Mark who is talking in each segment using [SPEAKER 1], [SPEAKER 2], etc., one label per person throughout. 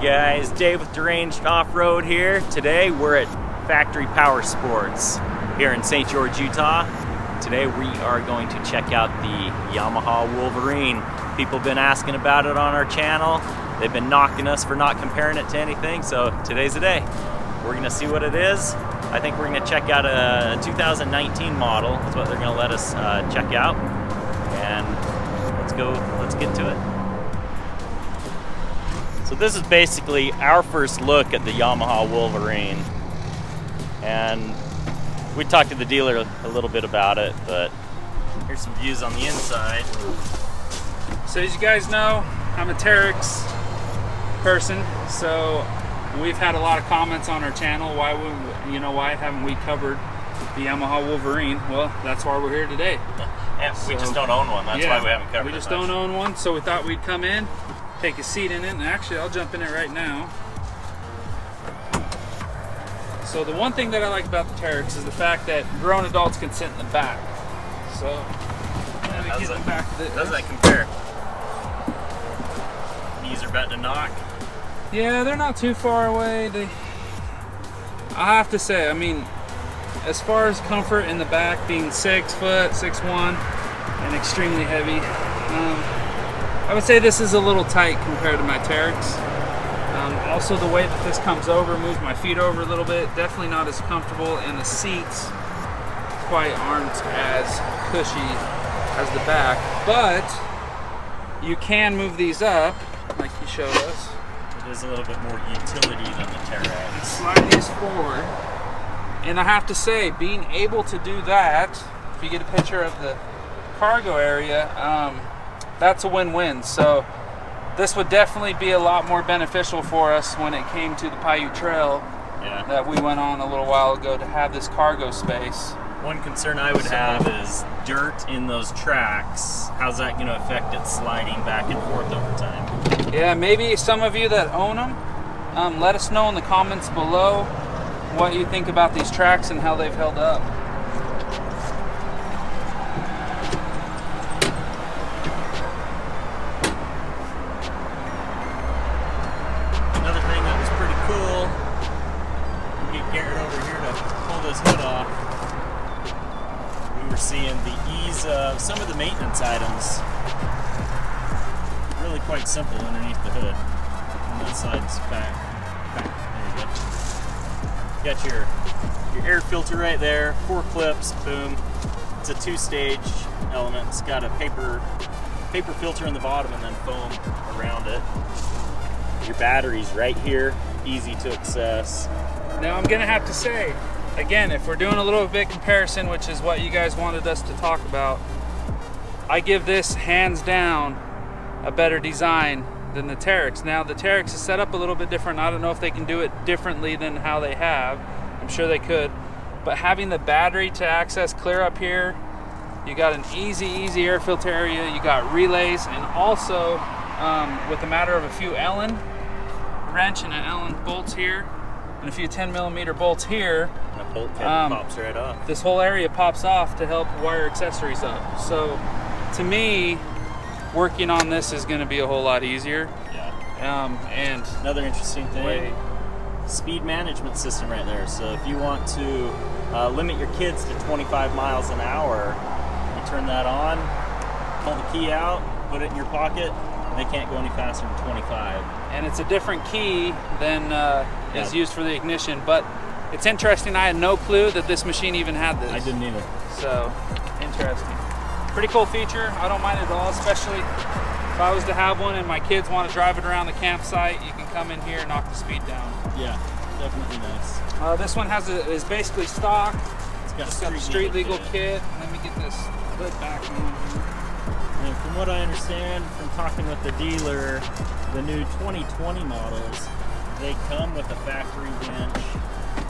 [SPEAKER 1] guys, Dave with Deranged Off-Road here. Today we're at Factory Power Sports here in St. George, Utah. Today we are going to check out the Yamaha Wolverine. People have been asking about it on our channel. They've been knocking us for not comparing it to anything, so today's the day. We're gonna see what it is. I think we're gonna check out a 2019 model. That's what they're gonna let us check out. And let's get to it. So this is basically our first look at the Yamaha Wolverine. And we talked to the dealer a little bit about it, but here's some views on the inside.
[SPEAKER 2] So as you guys know, I'm a Teryx person, so we've had a lot of comments on our channel. Why haven't we covered the Yamaha Wolverine? Well, that's why we're here today.
[SPEAKER 1] And we just don't own one. That's why we haven't covered it.
[SPEAKER 2] We just don't own one, so we thought we'd come in, take a seat in it, and actually I'll jump in it right now. So the one thing that I like about the Teryx is the fact that grown adults can sit in the back. So
[SPEAKER 1] how does that compare? Knees are about to knock.
[SPEAKER 2] Yeah, they're not too far away. I have to say, I mean, as far as comfort in the back, being 6 foot, 6'1", and extremely heavy, I would say this is a little tight compared to my Teryx. Also, the way that this comes over moves my feet over a little bit. Definitely not as comfortable, and the seats quite aren't as cushy as the back. But you can move these up, like he showed us.
[SPEAKER 1] It is a little bit more utility than the Teryx.
[SPEAKER 2] And slide these forward. And I have to say, being able to do that, if you get a picture of the cargo area, that's a win-win. So this would definitely be a lot more beneficial for us when it came to the Paiute Trail that we went on a little while ago, to have this cargo space.
[SPEAKER 1] One concern I would have is dirt in those tracks. How's that going to affect it sliding back and forth over time?
[SPEAKER 2] Yeah, maybe some of you that own them, let us know in the comments below what you think about these tracks and how they've held up.
[SPEAKER 1] Another thing that was pretty cool, we'll get Garrett over here to pull this hood off. We were seeing the ease of some of the maintenance items. Really quite simple underneath the hood. On that side's back. There you go. Got your air filter right there, 4 clips, boom. It's a 2-stage element. It's got a paper filter in the bottom and then foam around it. Your battery's right here, easy to access.
[SPEAKER 2] Now I'm gonna have to say, again, if we're doing a little bit comparison, which is what you guys wanted us to talk about, I give this hands down a better design than the Teryx. Now the Teryx is set up a little bit different. I don't know if they can do it differently than how they have. I'm sure they could, but having the battery to access clear up here, you got an easy air filter area, you got relays, and also with a matter of a few Allen wrench and an Allen bolts here and a few 10mm bolts here,
[SPEAKER 1] and a bolt pops right off. This
[SPEAKER 2] whole area pops off to help wire accessories up. So to me, working on this is going to be a whole lot easier.
[SPEAKER 1] Yeah.
[SPEAKER 2] And
[SPEAKER 1] another interesting thing, speed management system right there. So if you want to limit your kids to 25 miles an hour, you turn that on, pull the key out, put it in your pocket, and they can't go any faster than 25.
[SPEAKER 2] And it's a different key than is used for the ignition. But it's interesting, I had no clue that this machine even had this.
[SPEAKER 1] I didn't either.
[SPEAKER 2] So, interesting. Pretty cool feature. I don't mind it at all, especially if I was to have one and my kids want to drive it around the campsite. You can come in here and knock the speed down.
[SPEAKER 1] Yeah, definitely nice.
[SPEAKER 2] This one is basically stock. It's got a street legal kit. Let me get this hood back on here.
[SPEAKER 1] And from what I understand from talking with the dealer, the new 2020 models, they come with a factory winch.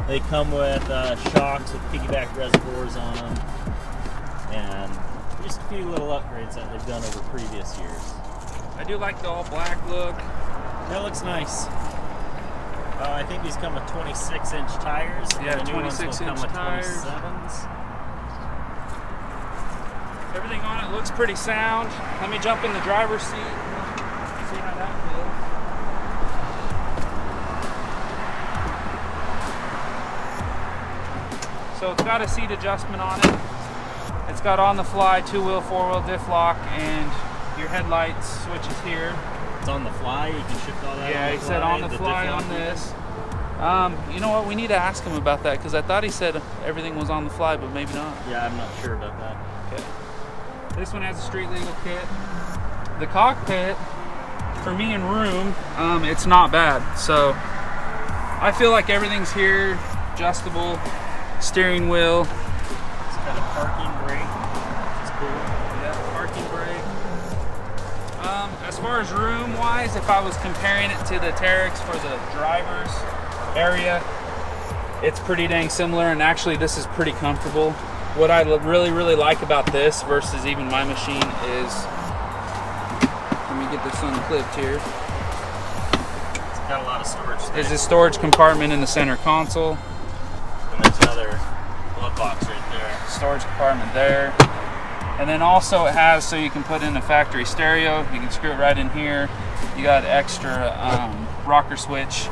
[SPEAKER 1] They come with shocks with piggyback reservoirs on them, and just a few little upgrades that they've done over previous years.
[SPEAKER 2] I do like the all black look.
[SPEAKER 1] That looks nice. I think these come with 26-inch tires.
[SPEAKER 2] Yeah,
[SPEAKER 1] the new
[SPEAKER 2] 26-inch tires.
[SPEAKER 1] 27s.
[SPEAKER 2] Everything on it looks pretty sound. Let me jump in the driver's seat. See how that feels. So it's got a seat adjustment on it. It's got on the fly 2-wheel, 4-wheel diff lock, and your headlight switches here.
[SPEAKER 1] It's on the fly. You can shift all that.
[SPEAKER 2] Yeah, he said on the fly on this. You know what? We need to ask him about that because I thought he said everything was on the fly, but maybe not.
[SPEAKER 1] Yeah, I'm not sure about that.
[SPEAKER 2] Okay. This one has a street legal kit. The cockpit, for me in room, it's not bad. So I feel like everything's here, adjustable, steering wheel.
[SPEAKER 1] It's got a parking brake, which is cool.
[SPEAKER 2] Yeah, parking brake. As far as room-wise, if I was comparing it to the Teryx for the driver's area, it's pretty dang similar, and actually this is pretty comfortable. What I really like about this versus even my machine is, let me get this unclipped here.
[SPEAKER 1] It's got a lot of storage space.
[SPEAKER 2] Is a storage compartment in the center console.
[SPEAKER 1] And there's another glove box right there.
[SPEAKER 2] Storage compartment there. And then also it has, so you can put in a factory stereo. You can screw it right in here. You got extra rocker switch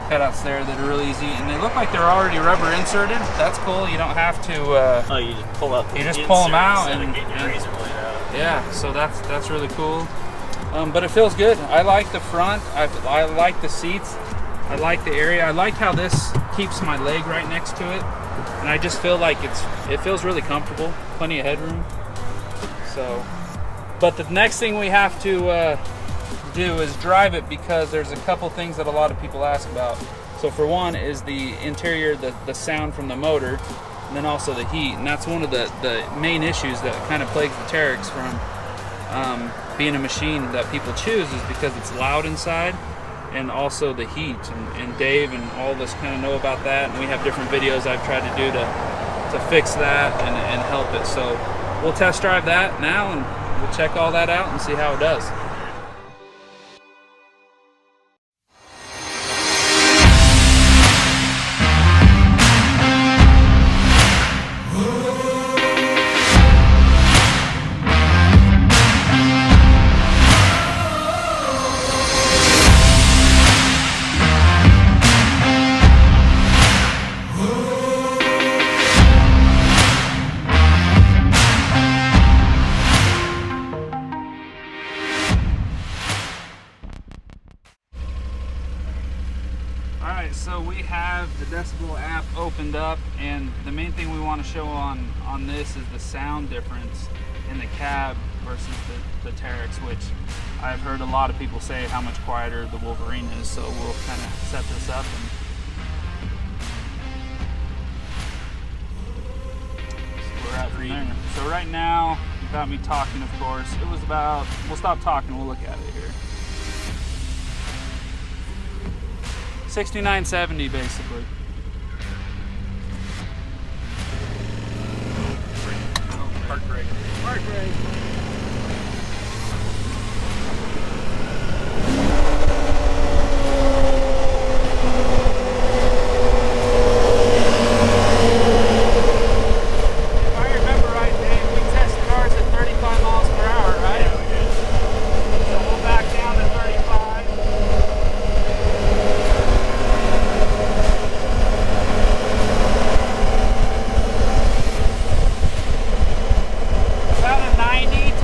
[SPEAKER 2] cutouts there that are real easy, and they look like they're already rubber inserted. That's cool. You don't have to.
[SPEAKER 1] Oh, you just pull out.
[SPEAKER 2] You just pull them out
[SPEAKER 1] and get your razor blade out.
[SPEAKER 2] Yeah, so that's really cool. But it feels good. I like the front. I like the seats. I like the area. I like how this keeps my leg right next to it, and I just feel like it feels really comfortable. Plenty of headroom. So, but the next thing we have to do is drive it, because there's a couple things that a lot of people ask about. So for one is the interior, the sound from the motor, and then also the heat, and that's one of the main issues that kind of plagues the Teryx from being a machine that people choose, is because it's loud inside, and also the heat, and Dave and all of us kind of know about that, and we have different videos I've tried to do to fix that and help it. So we'll test drive that now, and we'll check all that out and see how it does. Alright, so we have the Decibel app opened up, and the main thing we want to show on this is the sound difference in the cab versus the Teryx, which I've heard a lot of people say how much quieter the Wolverine is, so we'll kind of set this up and we're at from there. So right now, without me talking, of course, it was about, we'll stop talking, we'll look at it here. 6970 basically.
[SPEAKER 1] Park brake.
[SPEAKER 2] Park brake. If I remember right, Dave, we tested ours at 35 miles per hour, right?
[SPEAKER 1] Yeah, we did.
[SPEAKER 2] So we'll back down to 35. About a 90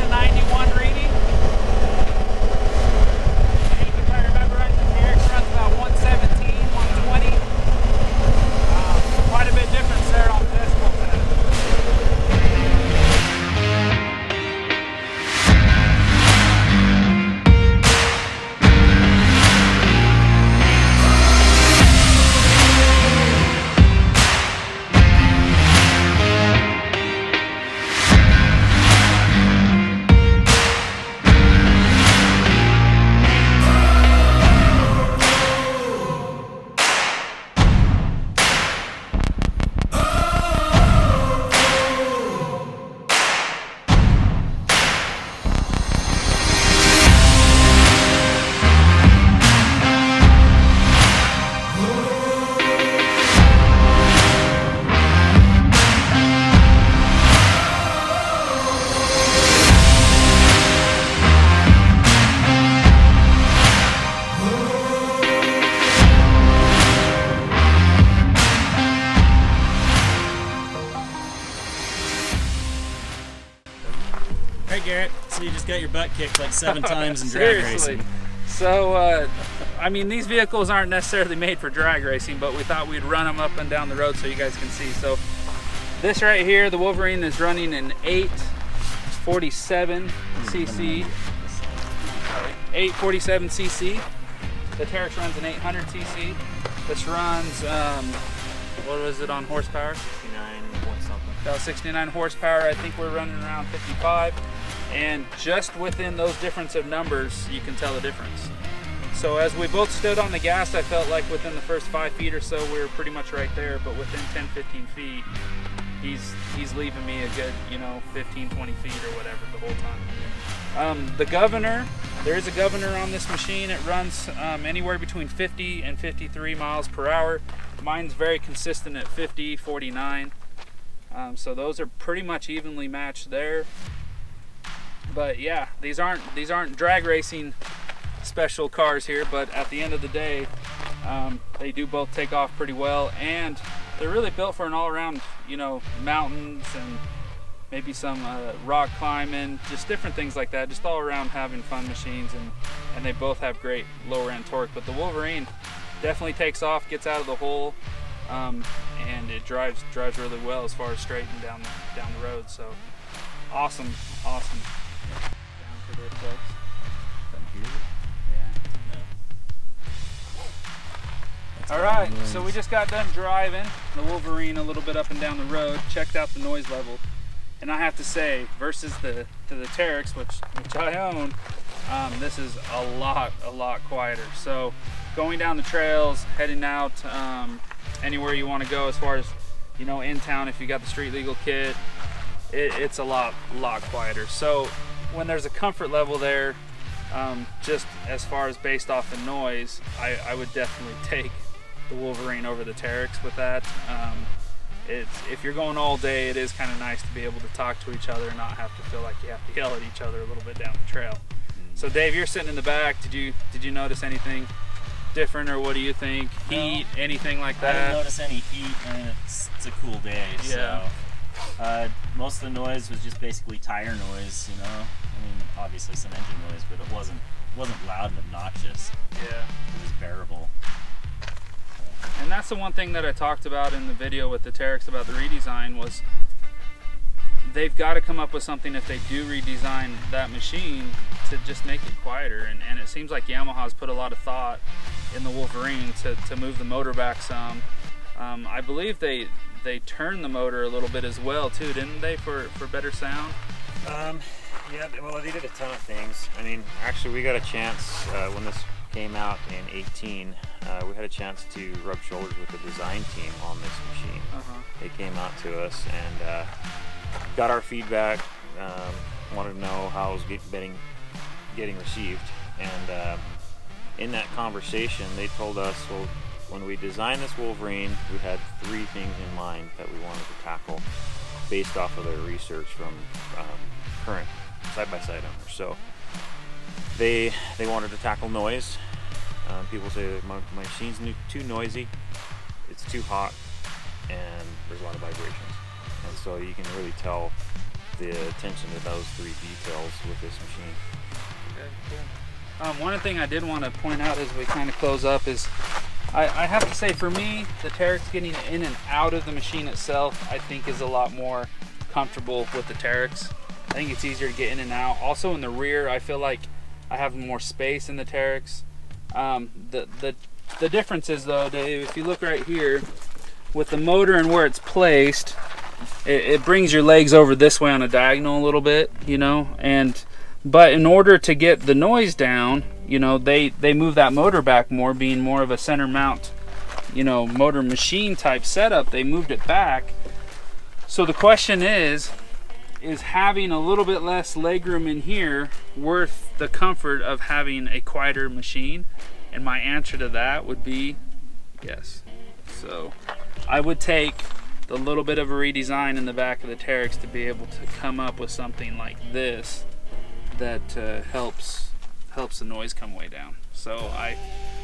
[SPEAKER 1] Garrett? So you just got your butt kicked like 7 times in drag racing.
[SPEAKER 2] So, I mean, these vehicles aren't necessarily made for drag racing, but we thought we'd run them up and down the road so you guys can see. So this right here, the Wolverine is running an 847 cc. 847 cc. The Teryx runs an 800 cc. This runs, what was it on horsepower?
[SPEAKER 1] 69 point something.
[SPEAKER 2] About 69 horsepower. I think we're running around 55. And just within those difference of numbers, you can tell the difference. So as we both stood on the gas, I felt like within the first 5 feet or so, we were pretty much right there. But within 10, 15 feet, he's leaving me a good, 15, 20 feet or whatever the whole time. The governor, there is a governor on this machine. It runs anywhere between 50 and 53 miles per hour. Mine's very consistent at 50, 49. So those are pretty much evenly matched there. But yeah, these aren't drag racing special cars here, but at the end of the day, they do both take off pretty well, and they're really built for an all-around, mountains and maybe some rock climbing, just different things like that, just all around having fun machines, and they both have great lower end torque. But the Wolverine definitely takes off, gets out of the hole, and it drives really well as far as straightening down the road. So awesome. Down to this, folks. All right, so we just got done driving the Wolverine a little bit up and down the road, checked out the noise level, and I have to say, versus the Teryx, which I own, this is a lot quieter. So going down the trails, heading out anywhere you want to go, as far as in town, if you got the street legal kit, it's a lot quieter. So when there's a comfort level there, just as far as based off the noise, I would definitely take the Wolverine over the Teryx with that. If you're going all day, it is kind of nice to be able to talk to each other and not have to feel like you have to yell at each other a little bit down the trail. So Dave, you're sitting in the back. Did you notice anything different, or what do you think? Heat, anything like that?
[SPEAKER 1] I didn't notice any heat, and it's a cool day.
[SPEAKER 2] Yeah.
[SPEAKER 1] So most of the noise was just basically tire noise. I mean, obviously some engine noise, but it wasn't loud and obnoxious.
[SPEAKER 2] Yeah.
[SPEAKER 1] It was bearable.
[SPEAKER 2] And that's the one thing that I talked about in the video with the Teryx about the redesign, was they've got to come up with something, if they do redesign that machine, to just make it quieter. And it seems like Yamaha's put a lot of thought in the Wolverine to move the motor back some. I believe they turned the motor a little bit as well too, didn't they, for better sound?
[SPEAKER 3] Yeah, well, they did a ton of things. I mean, actually, we got a chance when this came out in 18. We had a chance to rub shoulders with the design team on this machine. They came out to us and got our feedback. Wanted to know how it was getting received. And in that conversation, they told us, well, when we designed this Wolverine, we had 3 things in mind that we wanted to tackle based off of their research from current side-by-side owners. So they wanted to tackle noise. People say that my machine's too noisy, it's too hot, and there's a lot of vibrations. And so you can really tell the attention to those 3 details with this machine.
[SPEAKER 2] Okay, cool. One thing I did want to point out as we kind of close up is, I have to say, for me, the Teryx getting in and out of the machine itself, I think is a lot more comfortable with the Teryx. I think it's easier to get in and out. Also in the rear, I feel like I have more space in the Teryx. The difference is, though, Dave, if you look right here, with the motor and where it's placed, it brings your legs over this way on a diagonal a little bit, but in order to get the noise down, they move that motor back more, being more of a center mount, motor machine type setup. They moved it back. So the question is having a little bit less legroom in here worth the comfort of having a quieter machine? And my answer to that would be yes. So I would take the little bit of a redesign in the back of the Teryx to be able to come up with something like this that helps the noise come way down. So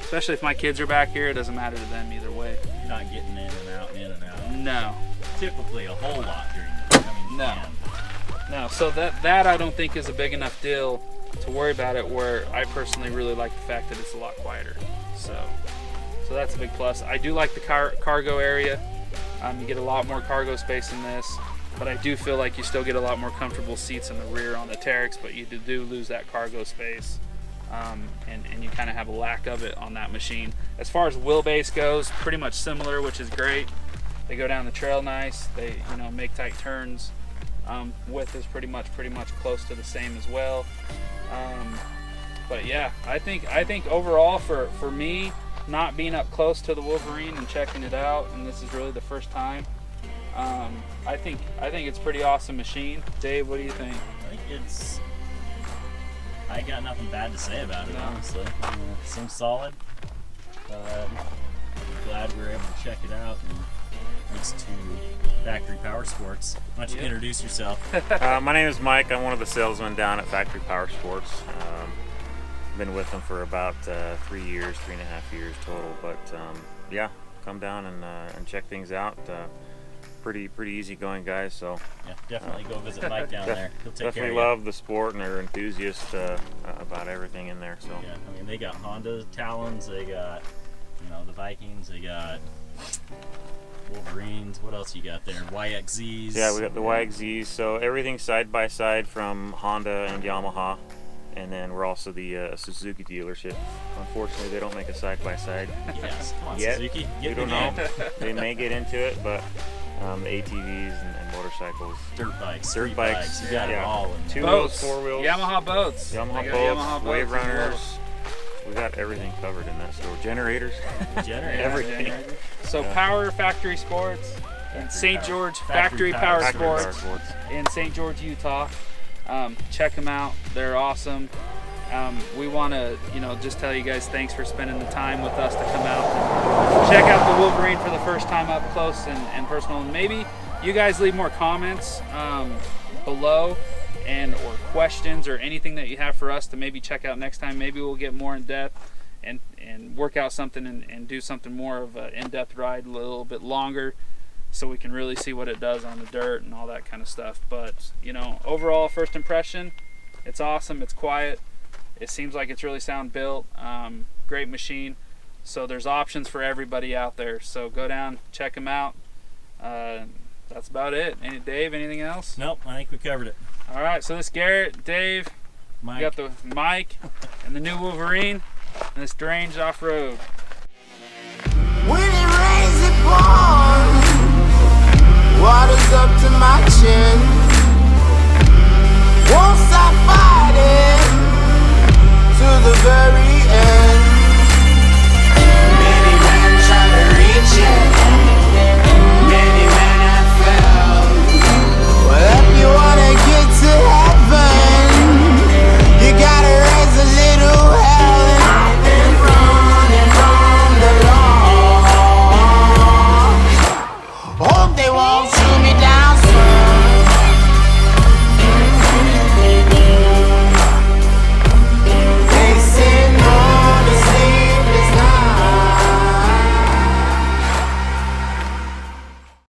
[SPEAKER 2] especially if my kids are back here, it doesn't matter to them either way.
[SPEAKER 1] You're not getting in and out, in and out.
[SPEAKER 2] No.
[SPEAKER 1] Typically a whole lot during the
[SPEAKER 2] No. No, so that I don't think is a big enough deal to worry about it, where I personally really like the fact that it's a lot quieter. So that's a big plus. I do like the cargo area. You get a lot more cargo space in this, but I do feel like you still get a lot more comfortable seats in the rear on the Teryx, but you do lose that cargo space, and you kind of have a lack of it on that machine. As far as wheelbase goes, pretty much similar, which is great. They go down the trail nice. They make tight turns. Width is pretty much close to the same as well. But yeah, I think overall for me, not being up close to the Wolverine and checking it out, and this is really the first time, I think it's a pretty awesome machine. Dave, what do you think?
[SPEAKER 1] I got nothing bad to say about it, honestly. Seems solid. I'm glad we were able to check it out. And thanks to Factory Power Sports. Why don't you introduce yourself?
[SPEAKER 3] My name is Mike. I'm one of the salesmen down at Factory Power Sports. Been with them for about 3 years, 3.5 years total. But yeah, come down and check things out. Pretty easygoing guys. So
[SPEAKER 1] yeah, definitely go visit Mike down there. He'll take care of you.
[SPEAKER 3] Definitely love the sport, and they're enthusiasts about everything in there. So
[SPEAKER 1] yeah, I mean, they got Honda Talons, they got the Vikings, they got Wolverines. What else you got there? YXZs.
[SPEAKER 3] Yeah, we got the YXZs. So everything side by side from Honda and Yamaha, and then we're also the Suzuki dealership. Unfortunately, they don't make a side by side.
[SPEAKER 1] Yes, come on,
[SPEAKER 3] yet.
[SPEAKER 1] Suzuki.
[SPEAKER 3] We don't know. They may get into it, but the ATVs and motorcycles,
[SPEAKER 1] dirt bikes,
[SPEAKER 3] you
[SPEAKER 1] got it all in
[SPEAKER 3] 2
[SPEAKER 2] boats,
[SPEAKER 3] wheels, 4 wheels,
[SPEAKER 2] Yamaha boats,
[SPEAKER 3] Wave Runners. We got everything covered in that store. Generators, everything.
[SPEAKER 2] So Power Factory Sports in St. George, Factory Power Sports in St. George, Utah. Check them out. They're awesome. We want to, just tell you guys thanks for spending the time with us to come out and check out the Wolverine for the first time up close and personal. And maybe you guys leave more comments below or questions or anything that you have for us to maybe check out next time. Maybe we'll get more in depth and work out something and do something more of an in-depth ride, a little bit longer, so we can really see what it does on the dirt and all that kind of stuff. But overall, first impression, it's awesome. It's quiet. It seems like it's really sound built. Great machine. So there's options for everybody out there. So go down, check them out. That's about it. Dave, anything else?
[SPEAKER 1] Nope, I think we covered it.
[SPEAKER 2] All right, so this Garrett, Dave,
[SPEAKER 1] Mike.
[SPEAKER 2] We got the Mike and the new Wolverine and this deranged off-road.
[SPEAKER 4] When it rains, it pours. Water's up to my chin. Won't stop